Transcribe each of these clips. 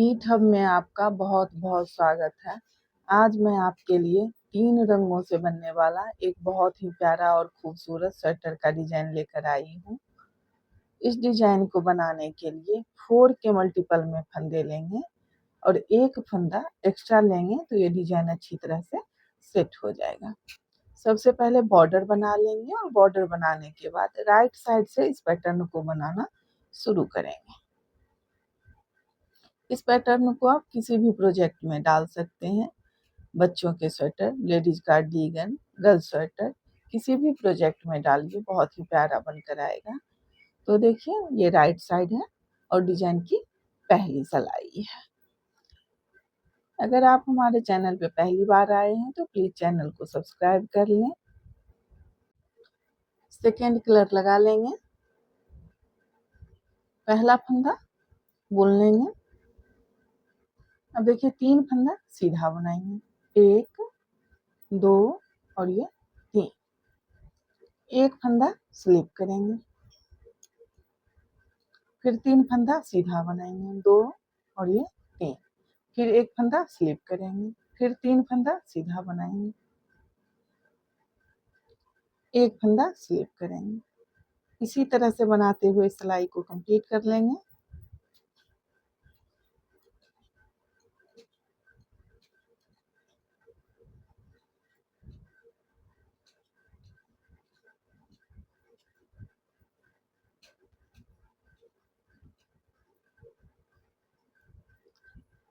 NEET hub में आपका बहुत बहुत स्वागत है। आज मैं आपके लिए 3 रंगों से बनने वाला एक बहुत ही प्यारा और खूबसूरत स्वेटर का डिजाइन लेकर आई हूँ। इस डिजाइन को बनाने के लिए 4 के मल्टीपल में फंदे लेंगे और एक फंदा एक्स्ट्रा लेंगे तो ये डिजाइन अच्छी तरह से सेट हो जाएगा। सबसे पहले बॉर्डर बना लेंगे और बॉर्डर बनाने के बाद राइट साइड से इस पैटर्न को बनाना शुरू करेंगे। इस पैटर्न को आप किसी भी प्रोजेक्ट में डाल सकते हैं। बच्चों के sweater, ladies cardigan, girls sweater, किसी भी प्रोजेक्ट में डालिए, बहुत ही प्यारा बनकर आएगा। तो देखिए ये राइट साइड है और डिजाइन की पहली सिलाई है। अगर आप हमारे चैनल पे पहली बार आए हैं तो प्लीज चैनल को सब्सक्राइब कर लें। सेकेंड कलर लगा लेंगे। पहला फंदा बुन लेंगे। अब देखिए 3 फंदा सीधा बनाएंगे, 1 2 और ये 3। एक फंदा स्लिप करेंगे, फिर 3 फंदा सीधा बनाएंगे, 2 और ये 3। फिर एक फंदा स्लिप करेंगे, फिर 3 फंदा सीधा बनाएंगे, एक फंदा स्लिप करेंगे। इसी तरह से बनाते हुए सिलाई को कंप्लीट कर लेंगे।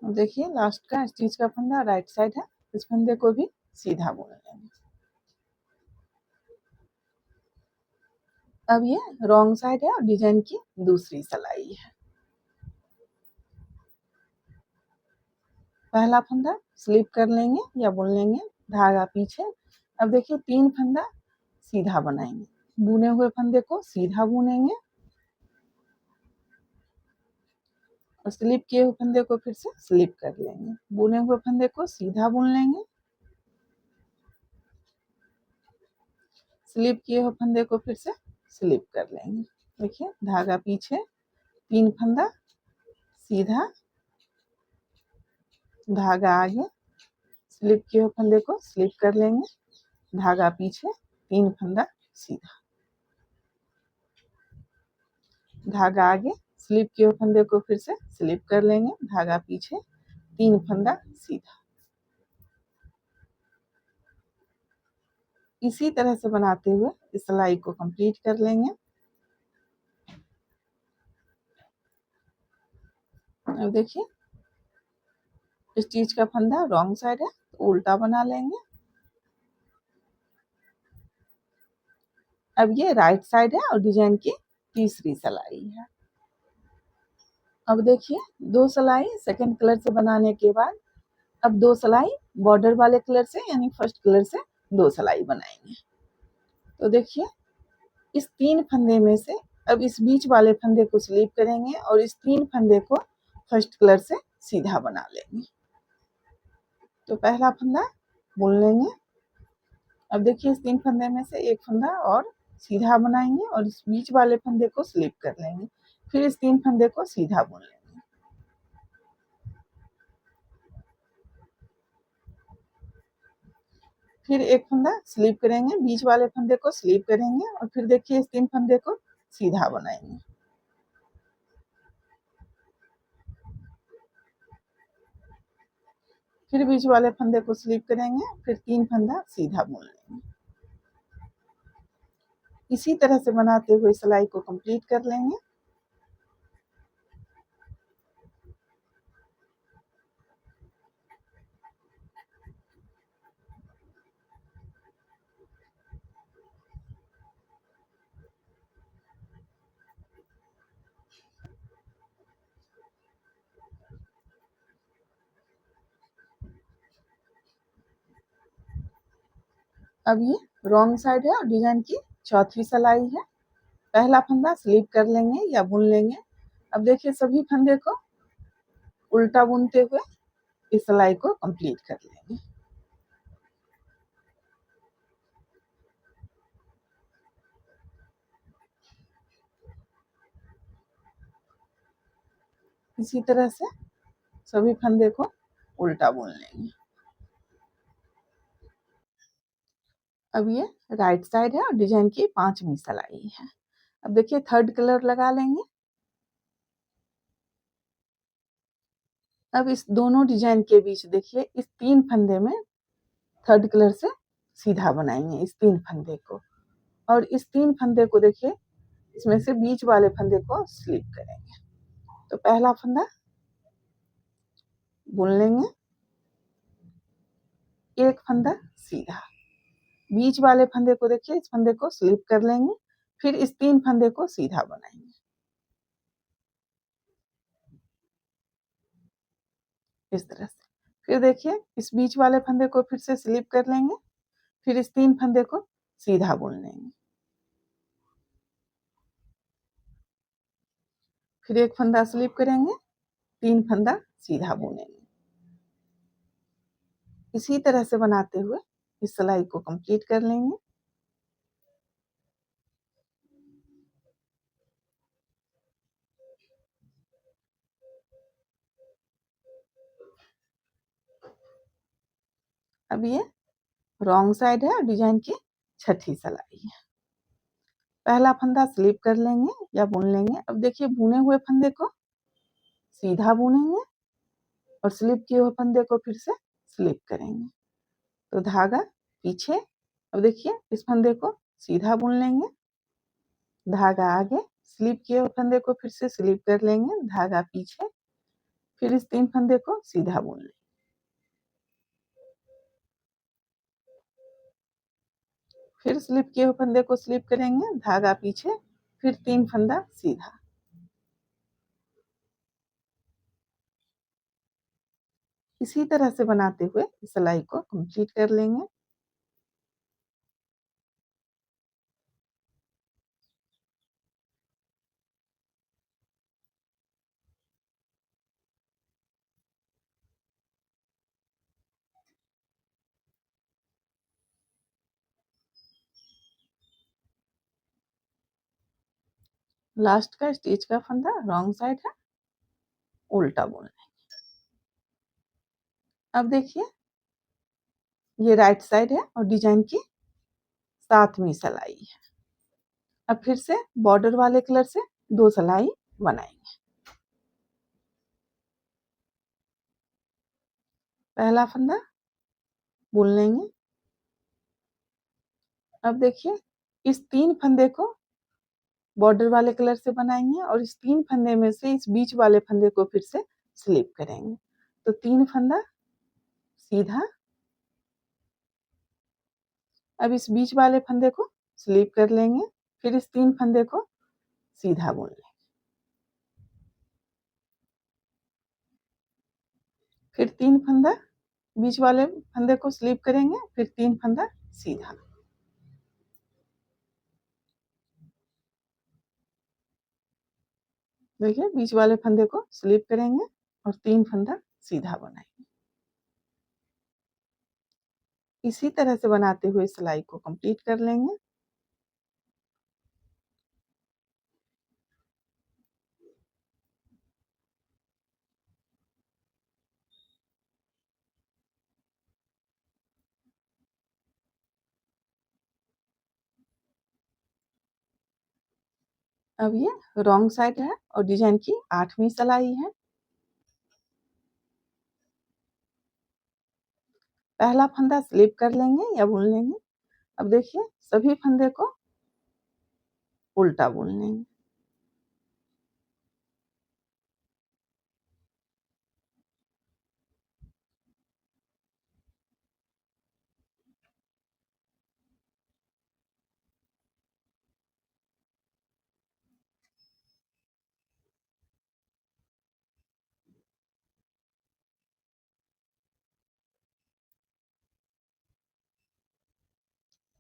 देखिए लास्ट का स्टिच का फंदा राइट साइड है, इस फंदे को भी सीधा बुन लेंगे। अब ये रॉन्ग साइड है और डिजाइन की दूसरी सिलाई है। पहला फंदा स्लिप कर लेंगे या बुन लेंगे, धागा पीछे। अब देखिए 3 फंदा सीधा बनाएंगे, बुने हुए फंदे को सीधा बुनेंगे और स्लिप किए हुए फंदे को फिर से स्लिप कर लेंगे। बुने हुए फंदे को सीधा बुन लेंगे, स्लिप किए हुए फंदे को फिर से स्लिप कर लेंगे। देखिए धागा पीछे, 3 फंदा सीधा, धागा आगे, स्लिप किए हुए फंदे को स्लिप कर लेंगे, धागा पीछे, 3 फंदा सीधा, धागा आगे, स्लिप किए हुए फंदे को फिर से स्लिप कर लेंगे, धागा पीछे, 3 फंदा सीधा। इसी तरह से बनाते हुए इस सिलाई को कंप्लीट कर लेंगे। अब देखिए स्टिच का फंदा रॉन्ग साइड है तो उल्टा बना लेंगे। अब ये राइट साइड है और डिजाइन की तीसरी सिलाई है। अब देखिए 2 सिलाई सेकंड कलर से बनाने के बाद अब 2 सिलाई बॉर्डर वाले कलर से यानी फर्स्ट कलर से 2 सिलाई बनाएंगे। तो देखिए इस 3 फंदे में से अब इस बीच वाले फंदे को स्लिप करेंगे और इस 3 फंदे को फर्स्ट कलर से सीधा बना लेंगे। तो पहला फंदा बुन लेंगे। अब देखिए इस 3 फंदे में से एक फंदा और सीधा बनाएंगे और इस बीच वाले फंदे को स्लिप कर लेंगे, फिर इस 3 फंदे को सीधा बुन लेंगे। फिर एक फंदा स्लिप करेंगे, बीच वाले फंदे को स्लिप करेंगे और फिर देखिए इस 3 फंदे को सीधा बनाएंगे। फिर बीच वाले फंदे को स्लिप करेंगे, फिर 3 फंदा सीधा बुन लेंगे। इसी तरह से बनाते हुए सिलाई को कंप्लीट कर लेंगे। अब ये रॉन्ग साइड है और डिजाइन की चौथी सिलाई है। पहला फंदा स्लिप कर लेंगे या बुन लेंगे। अब देखिए सभी फंदे को उल्टा बुनते हुए इस सिलाई को कंप्लीट कर लेंगे। इसी तरह से सभी फंदे को उल्टा बुन लेंगे। अब ये राइट साइड है और डिजाइन की 5वीं सिलाई है। अब देखिए थर्ड कलर लगा लेंगे। अब इस दोनों डिजाइन के बीच देखिए इस 3 फंदे में थर्ड कलर से सीधा बनाएंगे इस 3 फंदे को, और इस 3 फंदे को देखिए इसमें से बीच वाले फंदे को स्लिप करेंगे। तो पहला फंदा बुन लेंगे, एक फंदा सीधा, बीच वाले फंदे को देखिए इस फंदे को स्लिप कर लेंगे, फिर इस 3 फंदे को सीधा बनाएंगे इस तरह से। फिर देखिए इस बीच वाले फंदे को फिर से स्लिप कर लेंगे, फिर इस 3 फंदे को सीधा बुन लेंगे, फिर एक फंदा स्लिप करेंगे, 3 फंदा सीधा बुनेंगे। इसी तरह से बनाते हुए इस सिलाई को कंप्लीट कर लेंगे। अब ये रॉन्ग साइड है और डिजाइन की 6ठी सिलाई है। पहला फंदा स्लिप कर लेंगे या बुन लेंगे। अब देखिए बुने हुए फंदे को सीधा बुनेंगे और स्लिप किए हुए फंदे को फिर से स्लिप करेंगे, तो धागा पीछे। अब देखिए इस फंदे को सीधा बुन लेंगे, धागा आगे, स्लिप किए हुए फंदे को फिर से स्लिप कर लेंगे, धागा पीछे, फिर इस 3 फंदे को सीधा बुन लेंगे, फिर स्लिप किए हुए फंदे को स्लिप करेंगे, धागा पीछे, फिर 3 फंदा सीधा। इसी तरह से बनाते हुए सिलाई को कंप्लीट कर लेंगे। लास्ट का स्टिच का फंदा रॉन्ग साइड है, उल्टा बुन लेंगे। अब देखिए ये राइट साइड है और डिजाइन की 7वीं सिलाई है। अब फिर से बॉर्डर वाले कलर से 2 सिलाई बनाएंगे। पहला फंदा बुन लेंगे। अब देखिए इस 3 फंदे को बॉर्डर वाले कलर से बनाएंगे और इस 3 फंदे में से इस बीच वाले फंदे को फिर से स्लिप करेंगे, तो 3 फंदा सीधा। अब इस बीच वाले फंदे को स्लिप कर लेंगे, फिर इस 3 फंदे को सीधा बुन लेंगे, फिर 3 फंदा बीच वाले फंदे को स्लिप करेंगे, फिर 3 फंदा सीधा। देखिए बीच वाले फंदे को स्लिप करेंगे और 3 फंदा सीधा बनाएंगे। इसी तरह से बनाते हुए सिलाई को कंप्लीट कर लेंगे। अब ये रॉन्ग साइड है और डिजाइन की 8वीं सिलाई है। पहला फंदा स्लिप कर लेंगे या बुन लेंगे। अब देखिए सभी फंदे को उल्टा बुन लेंगे।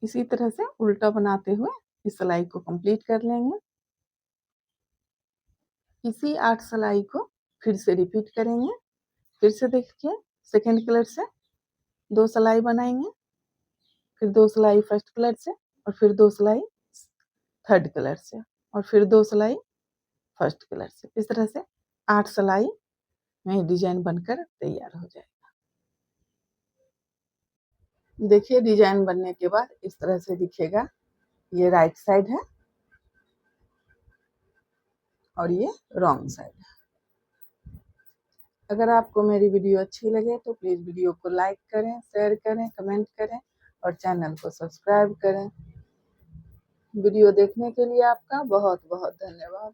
इसी तरह से उल्टा बनाते हुए इस सिलाई को कंप्लीट कर लेंगे। इसी 8 सिलाई को फिर से रिपीट करेंगे। फिर से देखिए सेकेंड कलर से 2 सिलाई बनाएंगे, फिर 2 सिलाई फर्स्ट कलर से, और फिर 2 सिलाई थर्ड कलर से, और फिर 2 सिलाई फर्स्ट कलर से। इस तरह से 8 सिलाई में डिजाइन बनकर तैयार हो जाएगा। देखिए डिजाइन बनने के बाद इस तरह से दिखेगा। ये राइट साइड है और ये रॉन्ग साइड है। अगर आपको मेरी वीडियो अच्छी लगे तो प्लीज़ वीडियो को लाइक करें, शेयर करें, कमेंट करें और चैनल को सब्सक्राइब करें। वीडियो देखने के लिए आपका बहुत बहुत धन्यवाद।